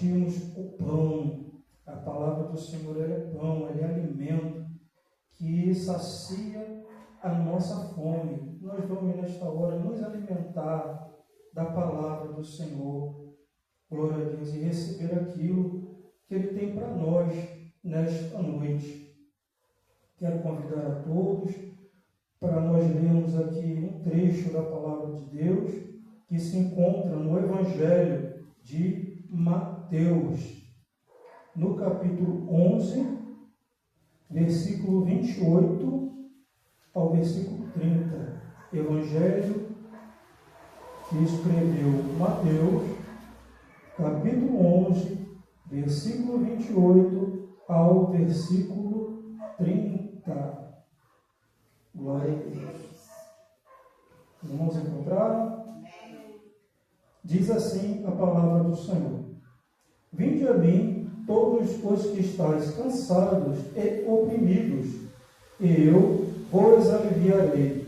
repartirmos o pão. A palavra do Senhor é pão, é alimento que sacia a nossa fome. Nós vamos nesta hora nos alimentar da palavra do Senhor, glória a Deus, e receber aquilo que Ele tem para nós nesta noite. Quero convidar a todos para nós lermos aqui um trecho da palavra de Deus que se encontra no Evangelho de Mateus, no capítulo 11, versículo 28 ao versículo 30. Evangelho que escreveu Mateus, capítulo 11, versículo 28 ao versículo 30. Glória a Deus. Vamos encontrar? Diz assim a palavra do Senhor: Vinde a mim, todos os que estáis cansados e oprimidos, e eu vos aliviarei.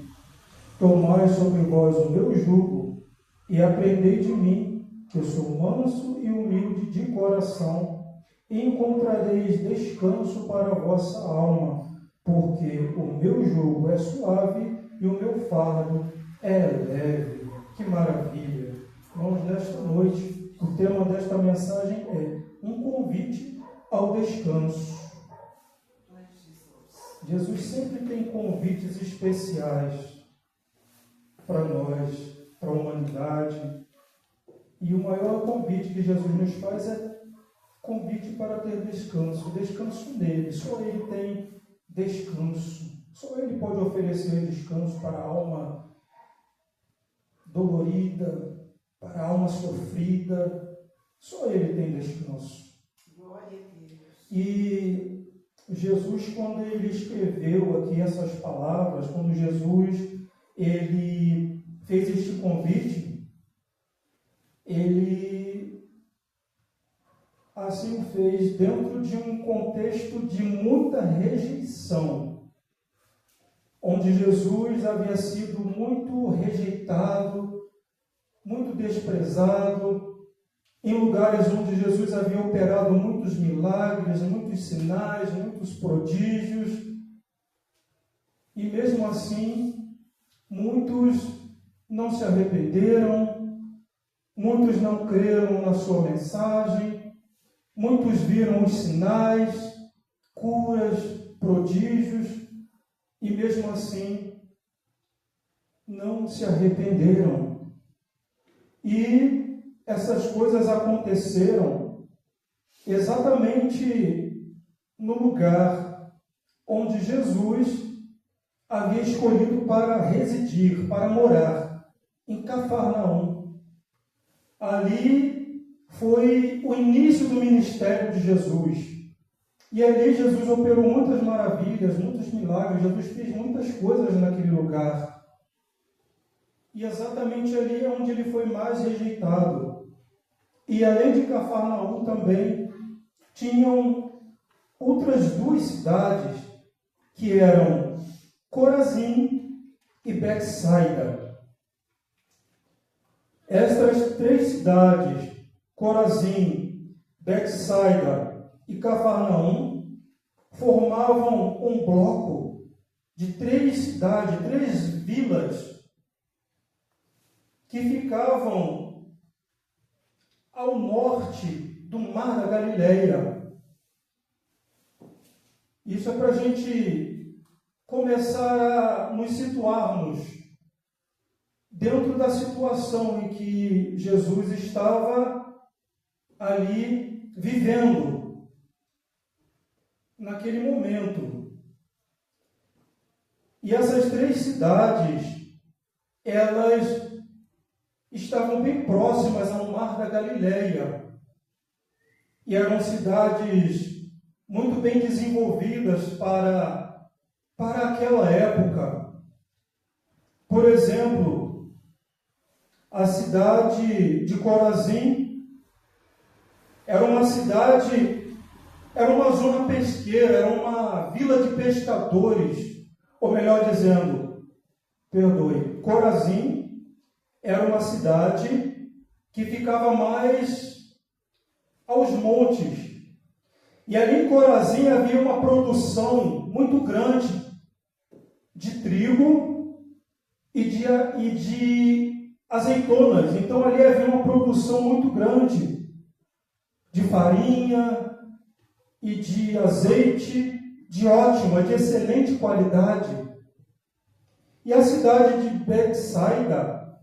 Tomai sobre vós o meu jugo, e aprendei de mim, que eu sou manso e humilde de coração, e encontrareis descanso para a vossa alma, porque o meu jugo é suave e o meu fardo é leve. Que maravilha! Vamos, nesta noite, o tema desta mensagem é um convite ao descanso. Jesus sempre tem convites especiais para nós, para a humanidade. E o maior convite que Jesus nos faz é convite para ter descanso, descanso nele. Só Ele tem descanso. Só Ele pode oferecer descanso para a alma dolorida, para a alma sofrida. Só Ele tem descanso. Glória a Deus. E Jesus, quando Ele escreveu aqui essas palavras, quando Jesus Ele fez este convite, Ele assim o fez dentro de um contexto de muita rejeição, onde Jesus havia sido muito rejeitado, muito desprezado, em lugares onde Jesus havia operado muitos milagres, muitos sinais, muitos prodígios, e mesmo assim, muitos não se arrependeram, muitos não creram na sua mensagem, muitos viram os sinais, curas, prodígios, e mesmo assim não se arrependeram. E essas coisas aconteceram exatamente no lugar onde Jesus havia escolhido para residir, para morar, em Cafarnaum. Ali foi o início do ministério de Jesus. E ali Jesus operou muitas maravilhas, muitos milagres. Jesus fez muitas coisas naquele lugar. E exatamente ali é onde ele foi mais rejeitado. E além de Cafarnaum também, tinham outras duas cidades, que eram Corazim e Betsaida. Estas três cidades, Corazim, Betsaida e Cafarnaum, formavam um bloco de três cidades, três vilas, que ficavam ao norte do Mar da Galileia. Isso é para a gente começar a nos situarmos dentro da situação em que Jesus estava ali vivendo naquele momento. E essas três cidades, elas estavam bem próximas ao Mar da Galileia e eram cidades muito bem desenvolvidas para aquela época. Por exemplo, a cidade de Corazim era uma cidade, era uma zona pesqueira, era uma vila de pescadores, ou melhor dizendo, Corazim era uma cidade que ficava mais aos montes. E ali em Corazim havia uma produção muito grande de trigo e de azeitonas. Então ali havia uma produção muito grande de farinha e de azeite de ótima, de excelente qualidade. E a cidade de Betsaida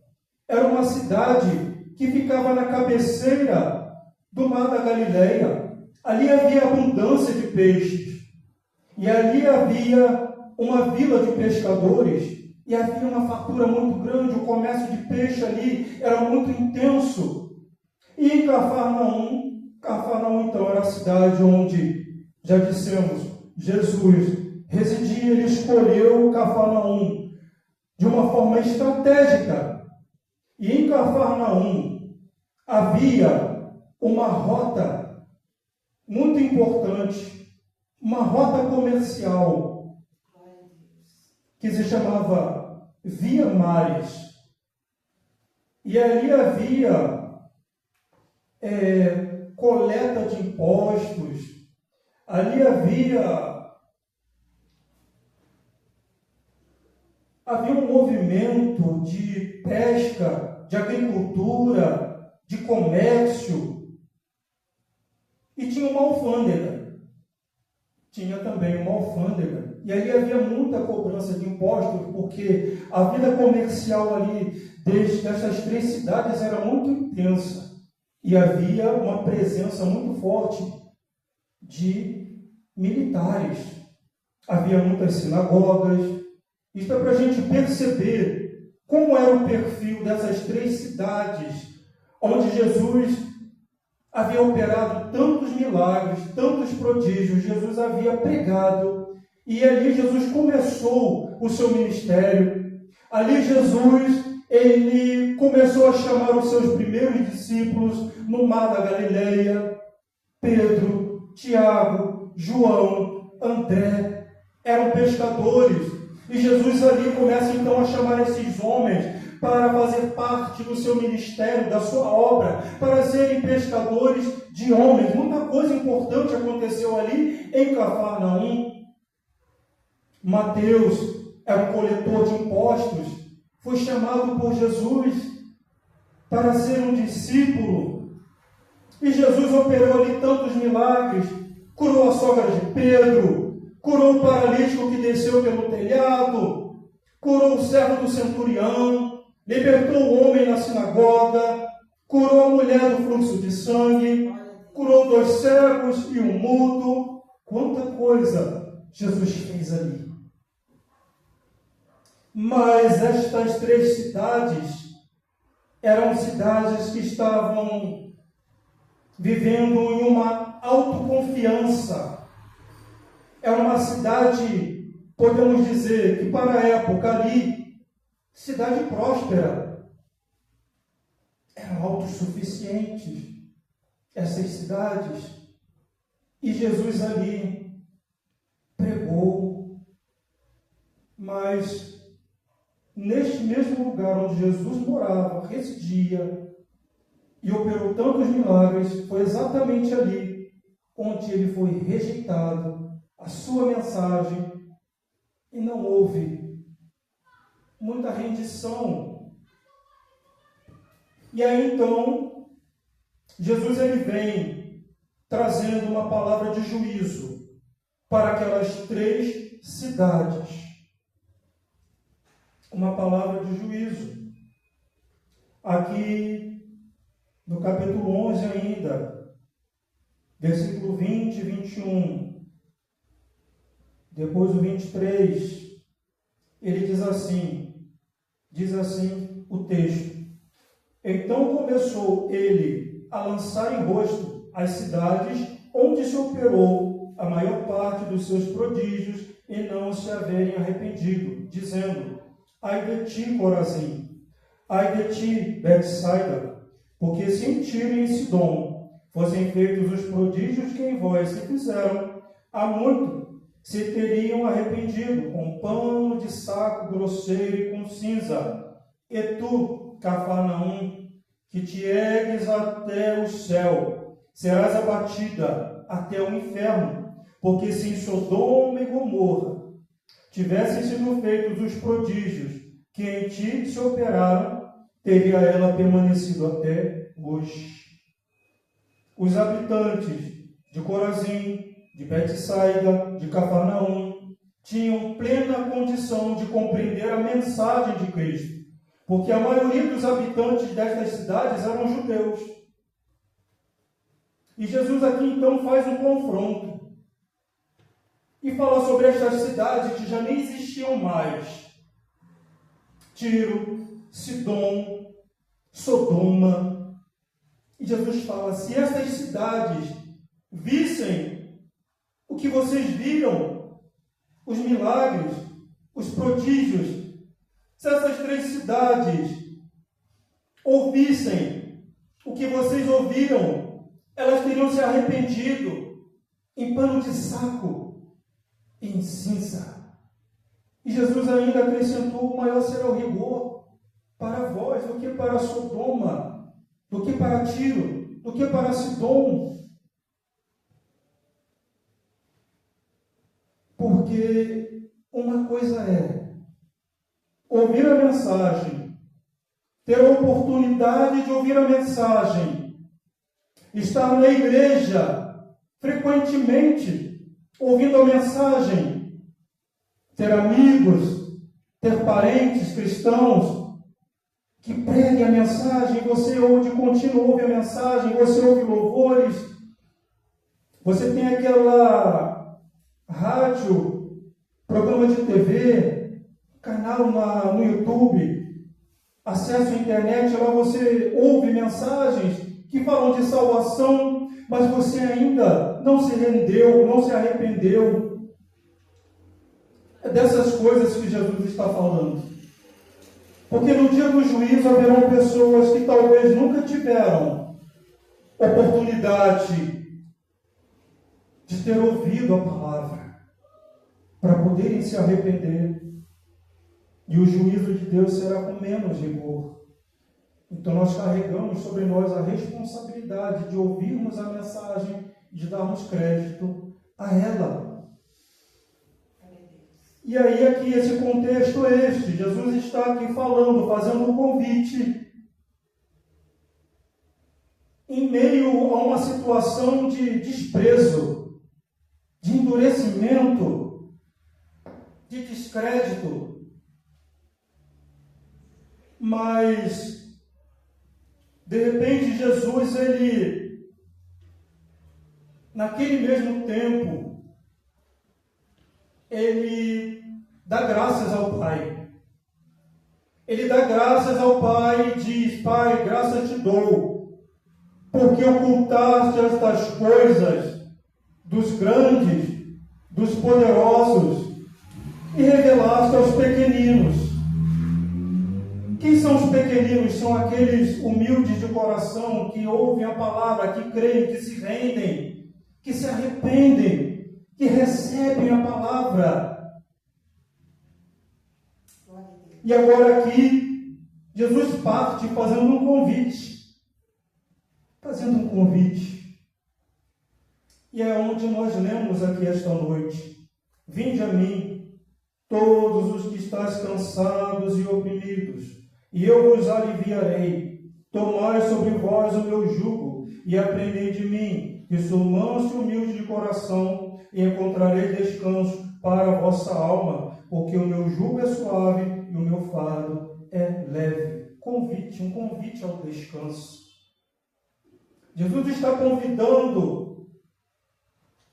era uma cidade que ficava na cabeceira do mar da Galileia. Ali havia abundância de peixes. E ali havia uma vila de pescadores. E havia uma fartura muito grande. O comércio de peixe ali era muito intenso. E em Cafarnaum então era a cidade onde, já dissemos, Jesus residia. Ele escolheu Cafarnaum de uma forma estratégica. E em Cafarnaum havia uma rota muito importante, uma rota comercial que se chamava Via Mares. E ali havia coleta de impostos, ali havia um movimento de pesca, de agricultura, de comércio. E tinha uma alfândega. Tinha também uma alfândega. E ali havia muita cobrança de impostos, porque a vida comercial ali dessas três cidades era muito intensa. E havia uma presença muito forte de militares. Havia muitas sinagogas. Isso é para a gente perceber como era o perfil dessas três cidades, onde Jesus havia operado tantos milagres, tantos prodígios, Jesus havia pregado, e ali Jesus começou o seu ministério. Ali Jesus, ele começou a chamar os seus primeiros discípulos no mar da Galileia. Pedro, Tiago, João, André, eram pescadores. E Jesus ali começa então a chamar esses homens para fazer parte do seu ministério, da sua obra, para serem pescadores de homens. Muita coisa importante aconteceu ali em Cafarnaum. Mateus era um coletor de impostos, foi chamado por Jesus para ser um discípulo. E Jesus operou ali tantos milagres, curou a sogra de Pedro, curou o paralítico que desceu pelo telhado, curou o servo do centurião, libertou o homem na sinagoga, curou a mulher do fluxo de sangue, curou 2 cegos e um mudo. Quanta coisa Jesus fez ali. Mas estas 3 cidades eram cidades que estavam vivendo em uma autoconfiança. Era uma cidade, podemos dizer, que para a época ali, cidade próspera. Eram autossuficientes essas cidades. E Jesus ali pregou. Mas neste mesmo lugar onde Jesus morava, residia e operou tantos milagres, foi exatamente ali onde ele foi rejeitado, a sua mensagem, e não houve muita rendição. E aí então, Jesus ele vem trazendo uma palavra de juízo para aquelas 3 cidades. Uma palavra de juízo. Aqui no capítulo 11 ainda, versículo 20 e 21. Depois o 23, ele diz assim o texto: então começou ele a lançar em rosto as cidades onde se operou a maior parte dos seus prodígios e não se haverem arrependido, dizendo: ai de ti, Corazim, ai de ti, Betsaida, porque se em Tiro e em Sidom fossem feitos os prodígios que em vós se fizeram, há muito se teriam arrependido com pano de saco grosseiro e com cinza. E tu, Cafarnaum, que te ergues até o céu, serás abatida até o inferno, porque se em Sodoma e Gomorra tivessem sido feitos os prodígios que em ti se operaram, teria ela permanecido até hoje. Os habitantes de Corazim, de Betsaida, de Cafarnaum, tinham plena condição de compreender a mensagem de Cristo, porque a maioria dos habitantes destas cidades eram judeus. E Jesus aqui então faz um confronto e fala sobre estas cidades que já nem existiam mais: Tiro, Sidom, Sodoma. E Jesus fala: se essas cidades vissem o que vocês viram, os milagres, os prodígios, se essas 3 cidades ouvissem o que vocês ouviram, elas teriam se arrependido em pano de saco e em cinza. E Jesus ainda acrescentou: maior será o rigor para vós do que para Sodoma, do que para Tiro, do que para Sidom. Porque uma coisa é ouvir a mensagem, ter a oportunidade de ouvir a mensagem, estar na igreja frequentemente ouvindo a mensagem, ter amigos, ter parentes cristãos que preguem a mensagem, você ouve de contínuo, ouve a mensagem, você ouve louvores, você tem aquela rádio, programa de TV, canal no YouTube, acesso à internet, lá você ouve mensagens que falam de salvação, mas você ainda não se rendeu, não se arrependeu. É dessas coisas que Jesus está falando. Porque no dia do juízo haverão pessoas que talvez nunca tiveram oportunidade de ter ouvido a palavra para poderem se arrepender. E o juízo de Deus será com menos rigor. Então nós carregamos sobre nós a responsabilidade de ouvirmos a mensagem, de darmos crédito a ela. E aí aqui esse contexto é este: Jesus está aqui falando, fazendo um convite em meio a uma situação de desprezo, de endurecimento, de descrédito. Mas de repente Jesus, ele, naquele mesmo tempo, ele dá graças ao Pai. Ele dá graças ao Pai e diz: Pai, graças te dou, porque ocultaste estas coisas dos grandes, dos poderosos, e revelaste aos pequeninos. Quem são os pequeninos? São aqueles humildes de coração, que ouvem a palavra, que creem, que se rendem, que se arrependem, que recebem a palavra. E agora aqui, Jesus parte fazendo um convite. E é onde nós lemos aqui esta noite: vinde a mim, todos os que estáis cansados e oprimidos, e eu vos aliviarei. Tomai sobre vós o meu jugo, e aprendei de mim, que sou manso e humilde de coração, e encontrareis descanso para a vossa alma, porque o meu jugo é suave e o meu fardo é leve. Um convite ao descanso. Jesus está convidando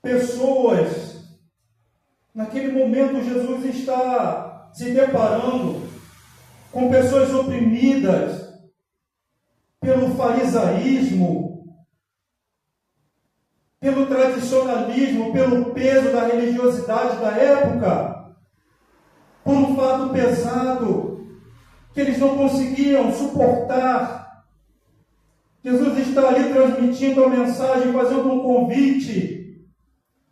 pessoas. Naquele momento, Jesus está se deparando com pessoas oprimidas pelo farisaísmo, pelo tradicionalismo, pelo peso da religiosidade da época, por um fardo pesado que eles não conseguiam suportar. Jesus está ali transmitindo a mensagem, fazendo um convite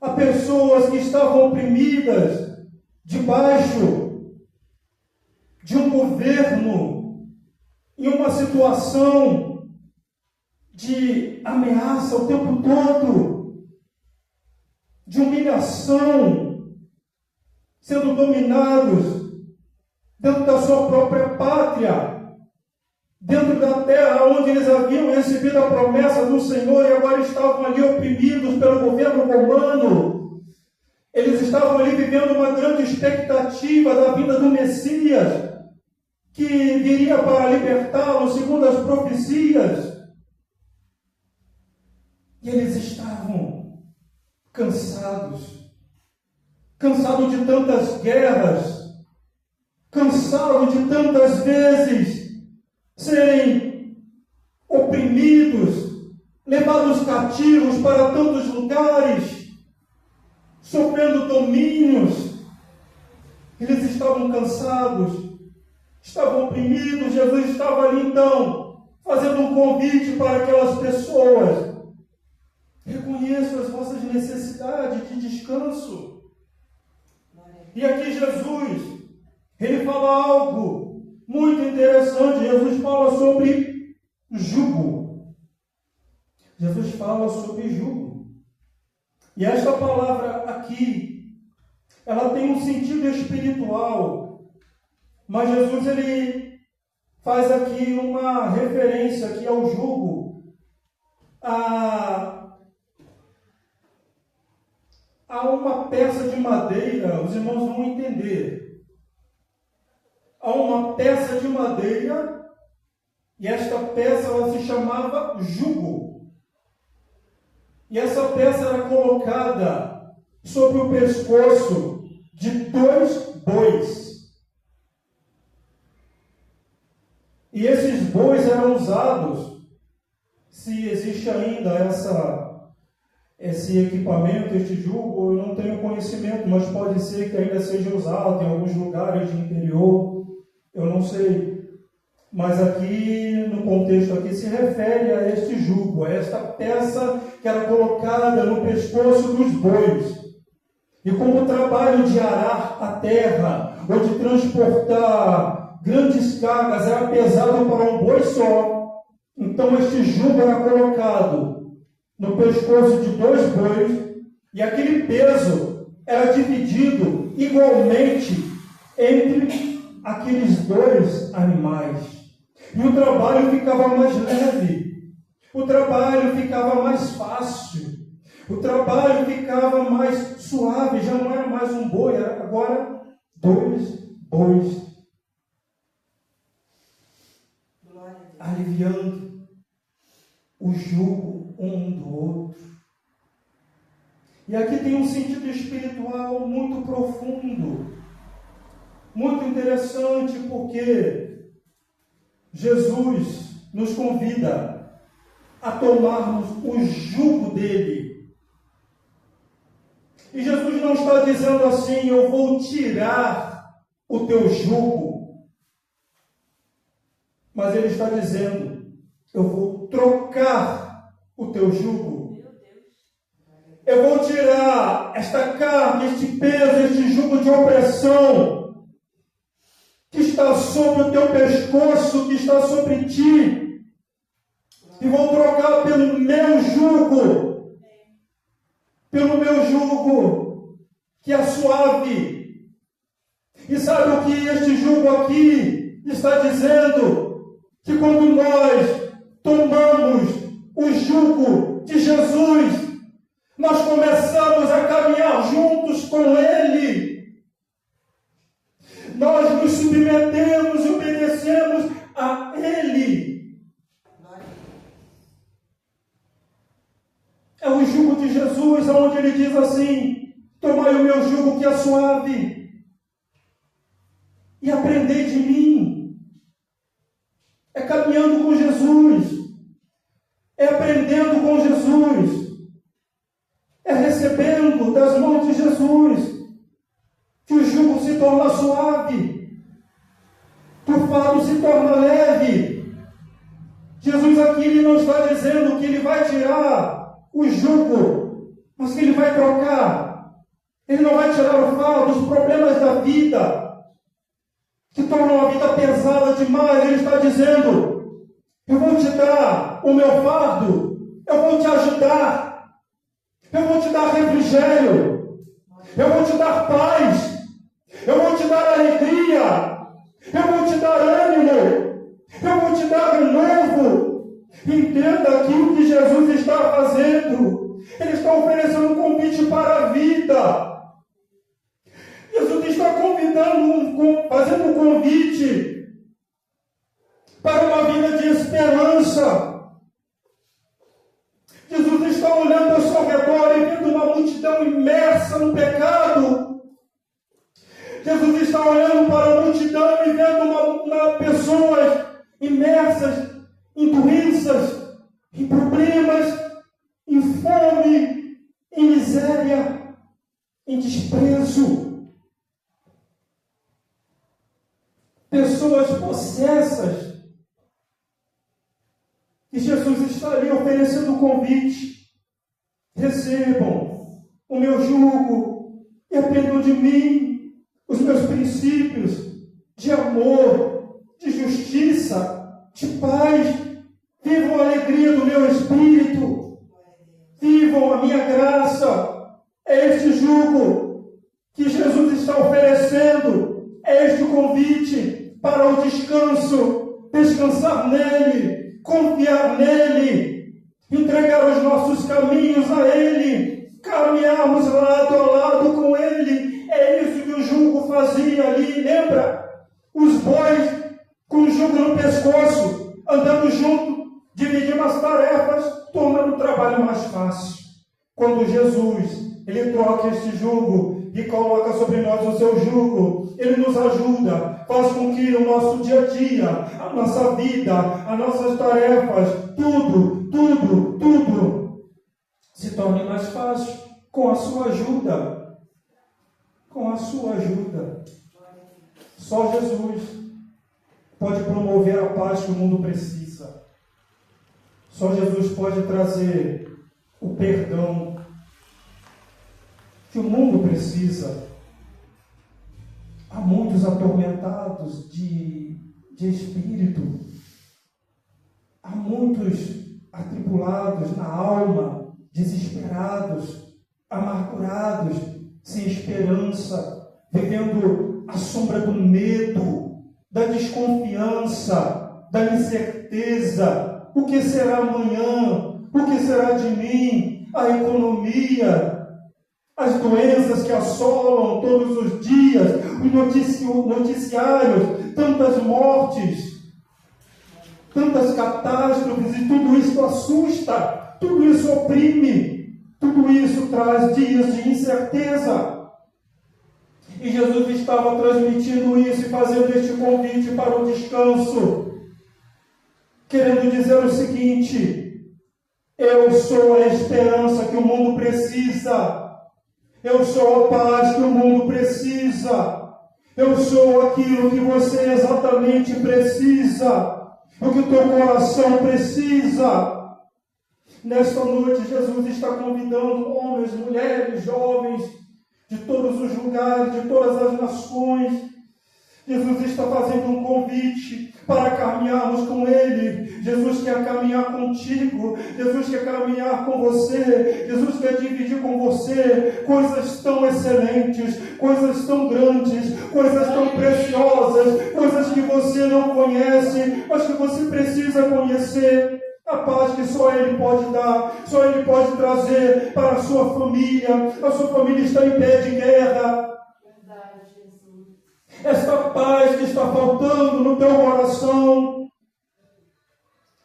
a pessoas que estavam oprimidas debaixo de um governo, em uma situação de ameaça o tempo todo, de humilhação, sendo dominados dentro da sua própria pátria, dentro da terra onde eles haviam recebido a promessa do Senhor e agora estavam ali oprimidos pelo governo romano. Eles estavam ali vivendo uma grande expectativa da vinda do Messias, que viria para libertá-los segundo as profecias. E eles estavam cansados de tantas guerras, cansados de tantas vezes serem oprimidos, levados cativos para tantos lugares, sofrendo domínios. Eles estavam cansados, estavam oprimidos. Jesus estava ali então, fazendo um convite para aquelas pessoas: reconheço as vossas necessidades de descanso. E aqui Jesus, ele fala algo muito interessante. Jesus fala sobre jugo. Jesus fala sobre jugo. E esta palavra aqui, ela tem um sentido espiritual. Mas Jesus, ele faz aqui uma referência aqui ao jugo, a uma peça de madeira. Os irmãos vão entender. Há uma peça de madeira, e esta peça ela se chamava jugo. E essa peça era colocada sobre o pescoço de 2 bois. E esses bois eram usados, se existe ainda esse equipamento, este jugo, eu não tenho conhecimento, mas pode ser que ainda seja usado em alguns lugares de interior, eu não sei. Mas aqui, no contexto aqui, se refere a este jugo, a esta peça que era colocada no pescoço dos bois. E como o trabalho de arar a terra, ou de transportar grandes cargas, era pesado para um boi só, então este jugo era colocado no pescoço de 2 bois, e aquele peso era dividido igualmente entre aqueles 2 animais. E o trabalho ficava mais leve, o trabalho ficava mais fácil, o trabalho ficava mais suave. Já não era mais um boi, era agora 2 bois, aliviando o jugo um do outro. E aqui tem um sentido espiritual muito profundo, muito interessante, porque Jesus nos convida a tomarmos o jugo dele. E Jesus não está dizendo assim: eu vou tirar o teu jugo. Mas ele está dizendo: eu vou trocar o teu jugo. Eu vou tirar esta carga, este peso, este jugo de opressão que está sobre o teu pescoço, que está sobre ti, e vou trocar pelo meu jugo, que é suave. E sabe o que este jugo aqui está dizendo? Que quando nós tomamos o jugo de Jesus, nós começamos a caminhar juntos com Ele. Nós nos submetemos e obedecemos a Ele. É o jugo de Jesus, onde Ele diz assim: tomai o meu jugo que é suave e aprendei de mim. É caminhando com Jesus, é aprendendo com Jesus, é recebendo das mãos de Jesus, que o jugo se torna suave, que o fardo se torna leve. Jesus aqui ele não está dizendo que ele vai tirar o jugo, mas que ele vai trocar. Ele não vai tirar o fardo, os problemas da vida, que tornam a vida pesada demais. Ele está dizendo: Eu vou te dar o meu fardo. Eu vou te ajudar. Eu vou te dar refrigério. Eu vou te dar paz. Eu vou te dar alegria. Eu vou te dar ânimo. Eu vou te dar renovo. Entenda aqui o que Jesus está fazendo. Ele está oferecendo um convite para a vida. Jesus está fazendo um convite para uma vida de esperança. Jesus está olhando ao seu redor e vendo uma multidão imersa no pecado. Jesus está olhando para a multidão e vendo pessoas imersas em doenças, em problemas, em fome, em miséria, em desprezo. Pessoas possessas. E Jesus está ali oferecendo um convite. Recebam o meu jugo e aprendam de mim os meus princípios de amor, de justiça, de paz. Vivam a alegria do meu espírito. Vivam a minha graça. É este jugo que Jesus está oferecendo. É este o convite para o descanso. Descansar nele. Confiar nele. Entregar os nossos caminhos a ele. Caminharmos lado a lado com ele. É isso que o jugo fazia ali. Lembra? Os bois com o jugo no pescoço, andando junto, dividindo as tarefas, tornando o trabalho mais fácil. Quando Jesus, ele troca este jugo e coloca sobre nós o seu jugo, ele nos ajuda, faz com que o nosso dia a dia, a nossa vida, as nossas tarefas, tudo se torne mais fácil com a sua ajuda. Com a sua ajuda. Só Jesus pode promover a paz que o mundo precisa. Só Jesus pode trazer o perdão que o mundo precisa. Há muitos atormentados de espírito. Há muitos atribulados na alma, desesperados, amargurados, sem esperança, vivendo à sombra do medo, da desconfiança, da incerteza. O que será amanhã? O que será de mim? A economia, as doenças que assolam todos os dias, os noticiários, tantas mortes, tantas catástrofes, e tudo isso assusta, tudo isso oprime, tudo isso traz dias de incerteza. E Jesus estava transmitindo isso e fazendo este convite para o descanso, querendo dizer o seguinte: eu sou a esperança que o mundo precisa, eu sou a paz que o mundo precisa, eu sou aquilo que você exatamente precisa, o que o teu coração precisa. Nesta noite, Jesus está convidando homens, mulheres, jovens, de todos os lugares, de todas as nações. Jesus está fazendo um convite para caminharmos com Ele. Jesus quer caminhar contigo. Jesus quer caminhar com você. Jesus quer dividir com você coisas tão excelentes, coisas tão grandes, coisas tão preciosas, coisas que você não conhece, mas que você precisa conhecer. A paz que só Ele pode dar, só Ele pode trazer para a sua família. A sua família está em pé de guerra. Verdade, Jesus. Esta paz que está faltando no teu coração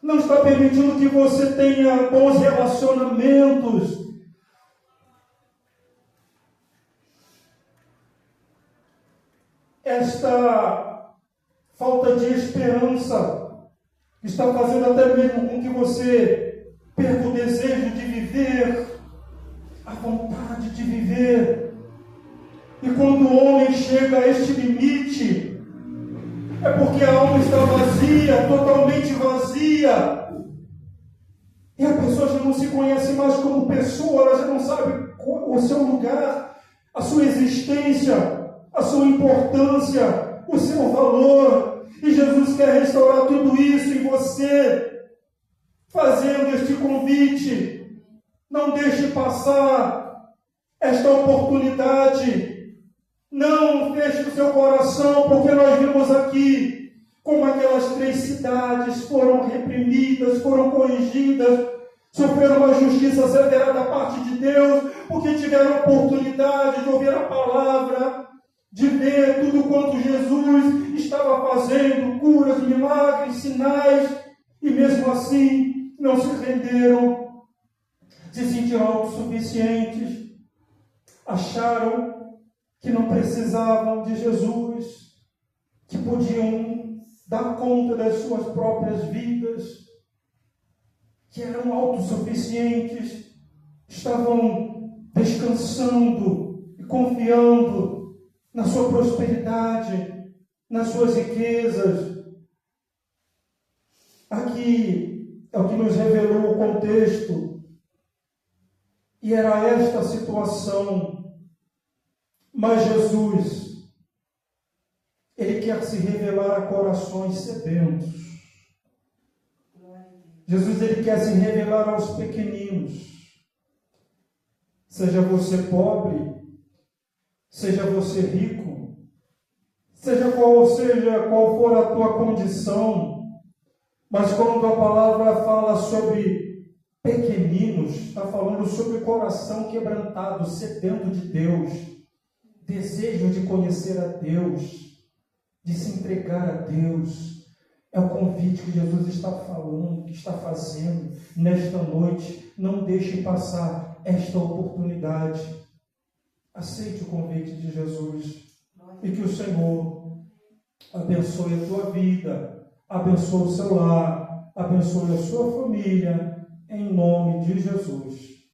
não está permitindo que você tenha bons relacionamentos. Esta falta de esperança está fazendo até mesmo com que você perca o desejo de viver, a vontade de viver. E quando o homem chega a este limite, é porque a alma está vazia, totalmente vazia. E a pessoa já não se conhece mais como pessoa, ela já não sabe o seu lugar, a sua existência, a sua importância, o seu valor. E Jesus quer restaurar tudo isso em você. fazendo este convite. Não deixe passar esta oportunidade. Não feche o seu coração, porque nós vimos aqui como aquelas 3 cidades foram reprimidas, foram corrigidas, sofreram uma justiça severa da parte de Deus, porque tiveram oportunidade de ouvir a palavra, de ver tudo quanto Jesus estava fazendo, curas, milagres, sinais, e mesmo assim não se renderam, se sentiram autossuficientes, acharam que não precisavam de Jesus, que podiam dar conta das suas próprias vidas, que eram autossuficientes, estavam descansando e confiando na sua prosperidade, nas suas riquezas. Aqui é o que nos revelou o contexto, e era esta a situação. Mas Jesus, Ele quer se revelar a corações sedentos. Jesus, Ele quer se revelar aos pequeninos. Seja você pobre, seja você rico, seja qual for a tua condição, mas quando a palavra fala sobre pequeninos, está falando sobre coração quebrantado, sedento de Deus, desejo de conhecer a Deus, de se entregar a Deus. É o convite que Jesus está falando, que está fazendo nesta noite. Não deixe passar esta oportunidade. Aceite o convite de Jesus. E que o Senhor abençoe a tua vida, abençoe o seu lar, abençoe a sua família, em nome de Jesus.